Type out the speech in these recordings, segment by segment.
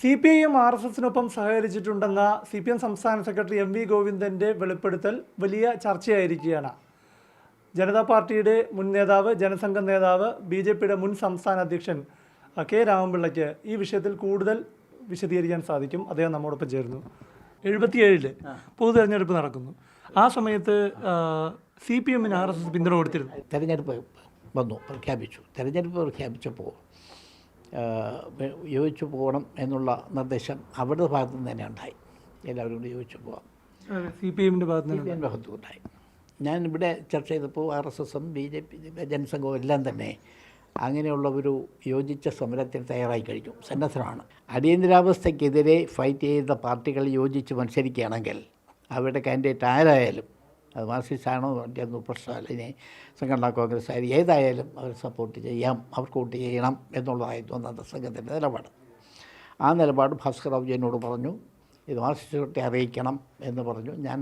CPIM RSSനൊപ്പം സഹകരിച്ചിട്ടുണ്ടെന്ന CPM സംസ്ഥാന secretary MV ഗോവിന്ദന്റെ വെളിപ്പെടുത്തൽ വലിയ ചർച്ചയായിരിക്കുകയാണ്. ജനതാ പാർട്ടിയുടെ മുൻ നേതാവ്, ജനസംഘം നേതാവ്, BJPയുടെ മുൻ സംസ്ഥാന അധ്യക്ഷൻ കെ രാമൻപിള്ളയ്ക്ക് ഈ വിഷയത്തിൽ കൂടുതൽ വിശദീകരിക്കാൻ സാധിക്കും. അദ്ദേഹം നമ്മോടൊപ്പം ചേരുന്നു. 77-ൽ പൊതു തെരഞ്ഞെടുപ്പ് നടക്കുന്നു. ആ സമയത്ത് CPMന് RSS പിന്തുണ കൊടുത്തിരുന്നു. തെരഞ്ഞെടുപ്പ് വന്നു, തെരഞ്ഞെടുപ്പ് പ്രഖ്യാപിച്ചപ്പോൾ യോജിച്ചു പോകണം എന്നുള്ള നിർദ്ദേശം അവരുടെ ഭാഗത്തു നിന്ന് തന്നെ ഉണ്ടായി. എല്ലാവരും കൂടി യോജിച്ചു പോകാം. CPMൻ്റെ ഭാഗത്തു ഉണ്ടായി. ഞാൻ ഇവിടെ ചർച്ച ചെയ്തപ്പോൾ RSSും BJP ജനസംഘവും എല്ലാം തന്നെ അങ്ങനെയുള്ള ഒരു യോജിച്ച സമരത്തിന് തയ്യാറായി കഴിഞ്ഞു, സന്നദ്ധമാണ്. അടിയന്തരാവസ്ഥയ്ക്കെതിരെ ഫൈറ്റ് ചെയ്ത പാർട്ടികൾ യോജിച്ച് മത്സരിക്കുകയാണെങ്കിൽ അവരുടെ കാൻഡിഡേറ്റ് ആരായാലും, അത് മാർക്സിസ്റ്റാണോ മറ്റൊന്ന് പ്രശ്നമല്ല, ഇനി സംഘടനാ കോൺഗ്രസ് ആയാലും ഏതായാലും അവർ സപ്പോർട്ട് ചെയ്യാം, അവർക്ക് വോട്ട് ചെയ്യണം എന്നുള്ളതായിരുന്നു അന്നത്തെ സംഘത്തിൻ്റെ നിലപാട്. ആ നിലപാട് ഭാസ്കർ റാവു എന്നോട് പറഞ്ഞു, ഇത് മാർക്സിസ്റ്റ് അറിയിക്കണം എന്ന് പറഞ്ഞു. ഞാൻ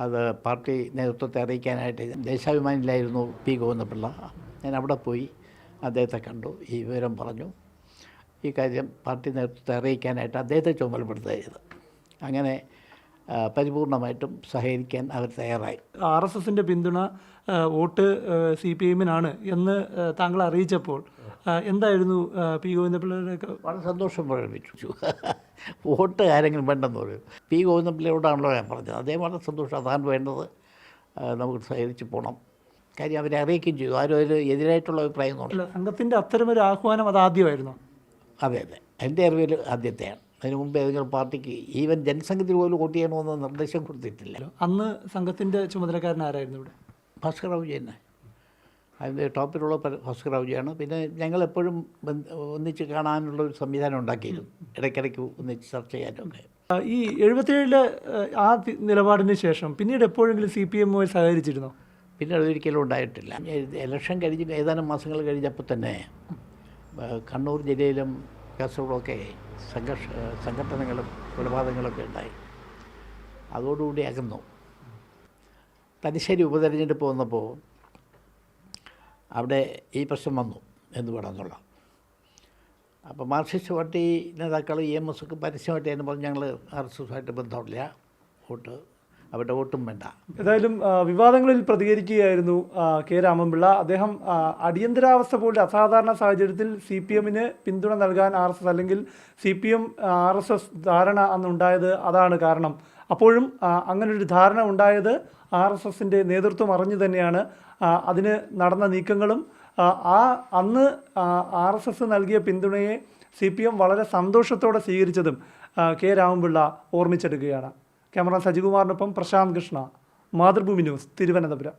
അത് പാർട്ടി നേതൃത്വത്തെ അറിയിക്കാനായിട്ട് ദേശാഭിമാനിയിലായിരുന്നു P. ഗോവിന്ദപിള്ള. ഞാൻ അവിടെ പോയി അദ്ദേഹത്തെ കണ്ടു, ഈ വിവരം പറഞ്ഞു. ഈ കാര്യം പാർട്ടി നേതൃത്വത്തെ അറിയിക്കാനായിട്ട് അദ്ദേഹത്തെ ചുമതലപ്പെടുത്തുകയത്. അങ്ങനെ പരിപൂർണമായിട്ടും സഹകരിക്കാൻ അവർ തയ്യാറായി. RSSൻ്റെ പിന്തുണ വോട്ട് CPMനാണ് എന്ന് താങ്കൾ അറിയിച്ചപ്പോൾ എന്തായിരുന്നു P. ഗോവിന്ദപിള്ളയുടെയൊക്കെ? വളരെ സന്തോഷം പ്രകടിപ്പിച്ചു. വോട്ട് ആരെങ്കിലും വേണ്ടെന്ന് പറയും. P. ഗോവിന്ദപിള്ളയോടാണല്ലോ ഞാൻ പറഞ്ഞത്. അദ്ദേഹം വളരെ സന്തോഷം, അതാണ് വേണ്ടത്, നമുക്ക് സഹകരിച്ച് പോകണം. കാര്യം അവരെ അറിയിക്കുകയും ചെയ്തു. ആരും അതിൽ എതിരായിട്ടുള്ള അഭിപ്രായം തോന്നില്ല. സംഘത്തിൻ്റെ അത്തരമൊരു ആഹ്വാനം അതാദ്യമായിരുന്നു. അതെ, എൻ്റെ അറിവിൽ ആദ്യത്തെയാണ്. അതിന് മുമ്പ് ഏതെങ്കിലും പാർട്ടിക്ക് ഈവൻ ജനസംഘത്തിൽ പോലും വോട്ട് ചെയ്യണമെന്ന് നിർദ്ദേശം കൊടുത്തിട്ടില്ല. അന്ന് സംഘത്തിൻ്റെ ചുമതലക്കാരൻ ആരായിരുന്നു ഇവിടെ? ഭാസ്കർ റാവു തന്നെ. അതിൻ്റെ ടോപ്പിലുള്ള ഭാസ്കർ റാവുജിയാണ്. പിന്നെ ഞങ്ങളെപ്പോഴും ഒന്നിച്ച് കാണാനുള്ളൊരു സംവിധാനം ഉണ്ടാക്കിയിരുന്നു, ഇടയ്ക്കിടയ്ക്ക് ഒന്നിച്ച് ചർച്ച ചെയ്യാനൊക്കെ. ഈ 77-ലെ ആ നിലപാടിന് ശേഷം പിന്നീട് എപ്പോഴെങ്കിലും CPMുമായി സഹകരിച്ചിരുന്നോ? പിന്നീട് ഒരിക്കലും ഉണ്ടായിട്ടില്ല. ഇലക്ഷൻ കഴിഞ്ഞ് ഏതാനും മാസങ്ങൾ കഴിഞ്ഞപ്പോൾ തന്നെ കണ്ണൂർ ജില്ലയിലും കാസർഗോഡൊക്കെ സംഘടനകളും കൊലപാതകങ്ങളൊക്കെ ഉണ്ടായി. അതോടുകൂടി അകന്നു. തലശ്ശേരി ഉപതെരഞ്ഞെടുപ്പ് വന്നപ്പോൾ അവിടെ ഈ പ്രശ്നം വന്നു എന്ന് വേണമെന്നുള്ള. അപ്പോൾ മാർക്സിസ്റ്റ് പാർട്ടി നേതാക്കൾ EMS ഒക്കെ പരസ്യമായിട്ട് എന്ന് പറഞ്ഞ് ഞങ്ങൾ RSSുമായിട്ട് ബന്ധമില്ല, വോട്ട് അവരുടെ വോട്ടും വേണ്ട. ഏതായാലും വിവാദങ്ങളിൽ പ്രതികരിക്കുകയായിരുന്നു കെ രാമൻപിള്ള. അദ്ദേഹം അടിയന്തരാവസ്ഥ പോലെ അസാധാരണ സാഹചര്യത്തിൽ CPMന് പിന്തുണ നൽകാൻ RSS അല്ലെങ്കിൽ CPM RSS ധാരണ അന്നുണ്ടായത് അതാണ് കാരണം. അപ്പോഴും അങ്ങനൊരു ധാരണ ഉണ്ടായത് RSSൻ്റെ നേതൃത്വം അറിഞ്ഞു തന്നെയാണ്. അതിന് നടന്ന നീക്കങ്ങളും അന്ന് RSS നൽകിയ പിന്തുണയെ CPM വളരെ സന്തോഷത്തോടെ സ്വീകരിച്ചതും കെ രാമൻപിള്ള ഓർമ്മിച്ചെടുക്കുകയാണ്. ക്യാമറ സജികുമാറിനൊപ്പം പ്രശാന്ത് കൃഷ്ണ, മാതൃഭൂമി ന്യൂസ്, തിരുവനന്തപുരം.